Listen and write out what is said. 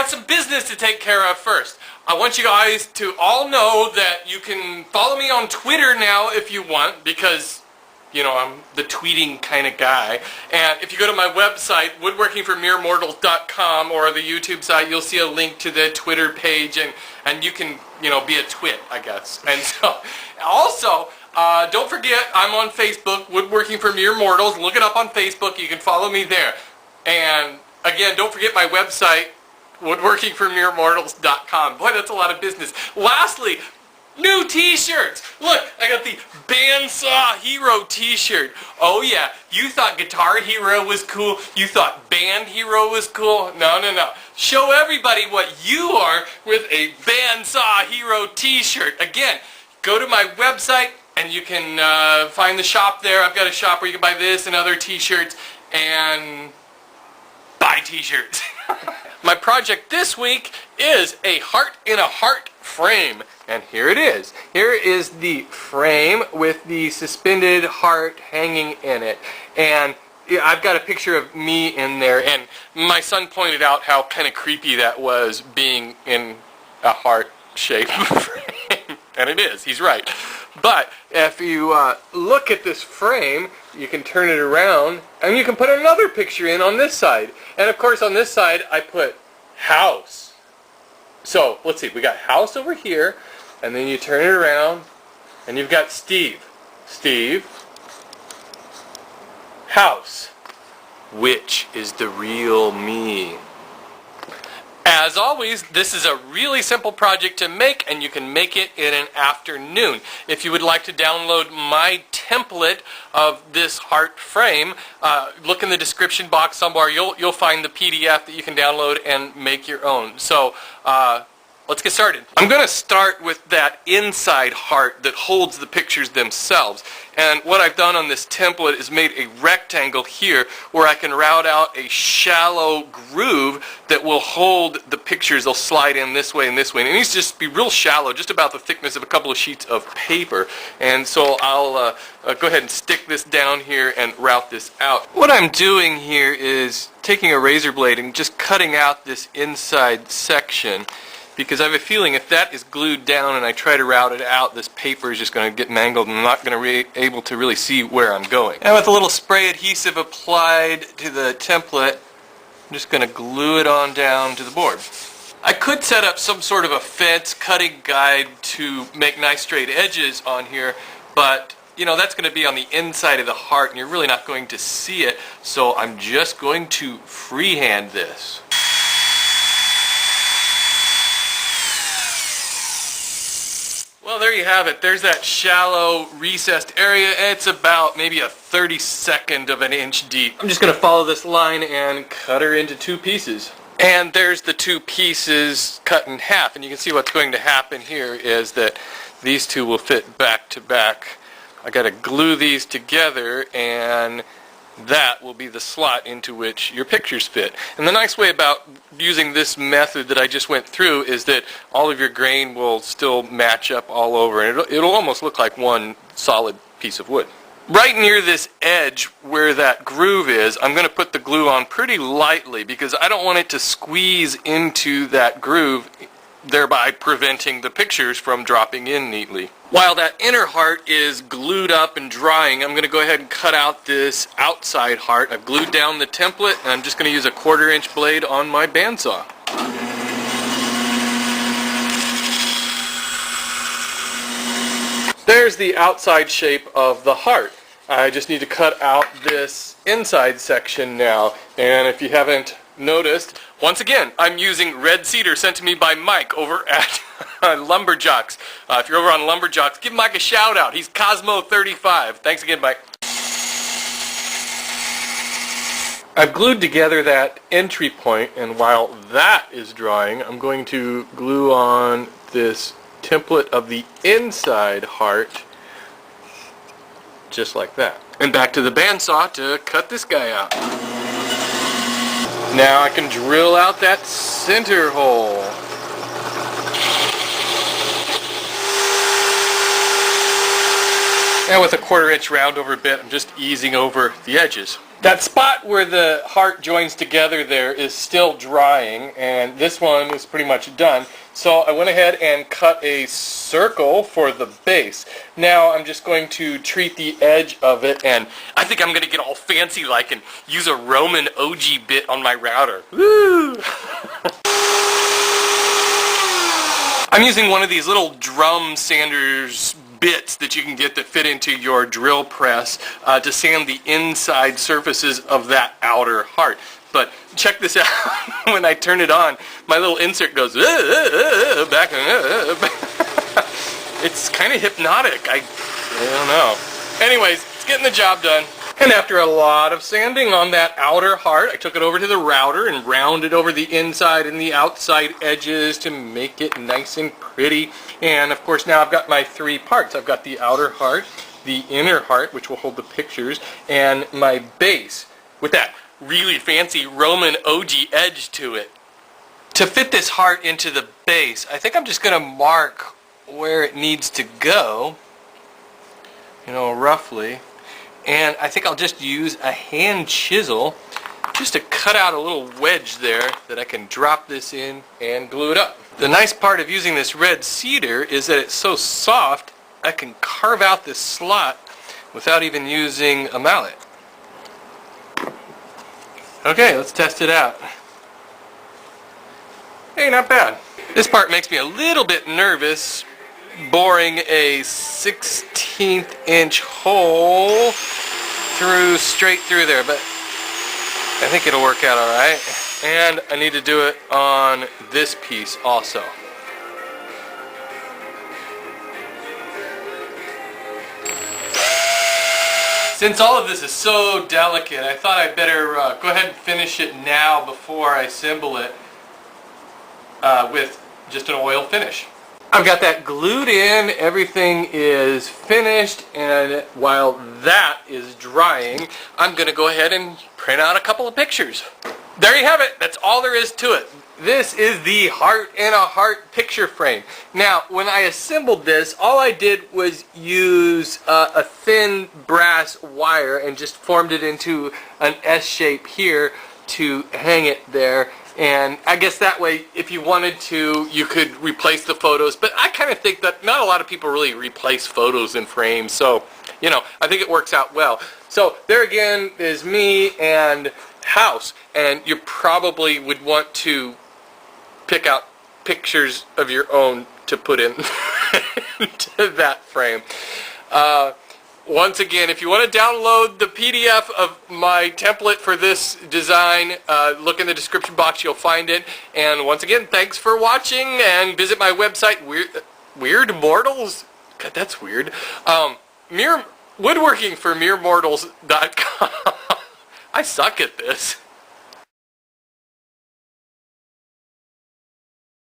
got some business to take care of first. I want you guys to all know that you can follow me on Twitter now if you want, because, you know, I'm the tweeting kind of guy. And if you go to my website, woodworkingformeremortals.com, or the YouTube site, you'll see a link to the Twitter page, and you can, you know, be a twit, I guess. And so, also, don't forget, I'm on Facebook, Woodworking for Mere Mortals. Look it up on Facebook. You can follow me there. And again, don't forget my website, woodworkingformeremortals.com. Boy, that's a lot of business. Lastly, new t-shirts. Look, I got the Bandsaw Hero t-shirt. Oh yeah, you thought Guitar Hero was cool. You thought Band Hero was cool. No, no, no. Show everybody what you are with a Bandsaw Hero t-shirt. Again, go to my website and you can find the shop there. I've got a shop where you can buy this and other t-shirts and buy t-shirts. My project this week is a heart in a heart frame. And here it is. Here is the frame with the suspended heart hanging in it. And I've got a picture of me in there. And my son pointed out how kind of creepy that was, being in a heart-shaped frame. And it is. He's right. But if you look at this frame, you can turn it around and you can put another picture in on this side. And of course on this side I put house. So let's see, we got house over here, and then you turn it around and you've got Steve. Steve, house. Which is the real me? As always, this is a really simple project to make, and you can make it in an afternoon. If you would like to download my template of this heart frame, look in the description box somewhere. You'll find the PDF that you can download and make your own. So let's get started. I'm going to start with that inside heart that holds the pictures themselves. And what I've done on this template is made a rectangle here where I can route out a shallow groove that will hold the pictures. They'll slide in this way and this way. And it needs to just be real shallow, just about the thickness of a couple of sheets of paper. And so I'll go ahead and stick this down here and route this out. What I'm doing here is taking a razor blade and just cutting out this inside section, because I have a feeling if that is glued down and I try to route it out, this paper is just going to get mangled and I'm not going to be able to really see where I'm going. And with a little spray adhesive applied to the template, I'm just going to glue it on down to the board. I could set up some sort of a fence cutting guide to make nice straight edges on here, but you know, that's going to be on the inside of the heart and you're really not going to see it, so I'm just going to freehand this. Well, there you have it. There's that shallow recessed area. It's about maybe a 32nd of an inch deep. I'm just going to follow this line and cut her into two pieces. And there's the two pieces cut in half. And you can see what's going to happen here is that these two will fit back to back. I got to glue these together, and that will be the slot into which your pictures fit. And the nice way about using this method that I just went through is that all of your grain will still match up all over, and it'll almost look like one solid piece of wood. Right near this edge where that groove is, I'm going to put the glue on pretty lightly because I don't want it to squeeze into that groove, thereby preventing the pictures from dropping in neatly. While that inner heart is glued up and drying, I'm going to go ahead and cut out this outside heart. I've glued down the template, and I'm just going to use a 1/4 inch blade on my bandsaw. There's the outside shape of the heart. I just need to cut out this inside section now, and if you haven't noticed, once again, I'm using red cedar sent to me by Mike over at Lumberjocks. If you're over on Lumberjocks, give Mike a shout out. He's Cosmo35. Thanks again, Mike. I've glued together that entry point, and while that is drying, I'm going to glue on this template of the inside heart, just like that. And back to the bandsaw to cut this guy out. Now I can drill out that center hole. Now with a 1/4 inch round over bit, I'm just easing over the edges. That spot where the heart joins together there is still drying, and this one is pretty much done. So I went ahead and cut a circle for the base. Now I'm just going to treat the edge of it, and I think I'm going to get all fancy like and use a Roman OG bit on my router. Woo! I'm using one of these little drum sanders bits that you can get that fit into your drill press to sand the inside surfaces of that outer heart. But check this out. When I turn it on, my little insert goes back and it's kind of hypnotic. I don't know. Anyways, it's getting the job done. And after a lot of sanding on that outer heart, I took it over to the router and rounded over the inside and the outside edges to make it nice and pretty. And of course now I've got my 3 parts. I've got the outer heart, the inner heart, which will hold the pictures, and my base with that really fancy Roman OG edge to it. To fit this heart into the base, I think I'm just going to mark where it needs to go, you know, roughly. And I think I'll just use a hand chisel just to cut out a little wedge there that I can drop this in and glue it up. The nice part of using this red cedar is that it's so soft I can carve out this slot without even using a mallet. Okay, let's test it out. Hey, not bad. This part makes me a little bit nervous, boring a 1/16 inch hole straight through there, but I think it'll work out alright. And I need to do it on this piece also. Since all of this is so delicate, I thought I'd better go ahead and finish it now before I assemble it with just an oil finish. I've got that glued in, everything is finished, and while that is drying, I'm going to go ahead and print out a couple of pictures. There you have it. That's all there is to it. This is the heart in a heart picture frame. Now, when I assembled this, all I did was use a thin brass wire and just formed it into an S shape here to hang it there. And I guess that way, if you wanted to, you could replace the photos. But I kind of think that not a lot of people really replace photos in frames. So, you know, I think it works out well. So there again is me and house. And you probably would want to pick out pictures of your own to put in to that frame. Once again, if you want to download the PDF of my template for this design, look in the description box, you'll find it. And once again, thanks for watching, and visit my website, Weird Mortals? God, that's weird. Woodworking for meremortals.com. I suck at this.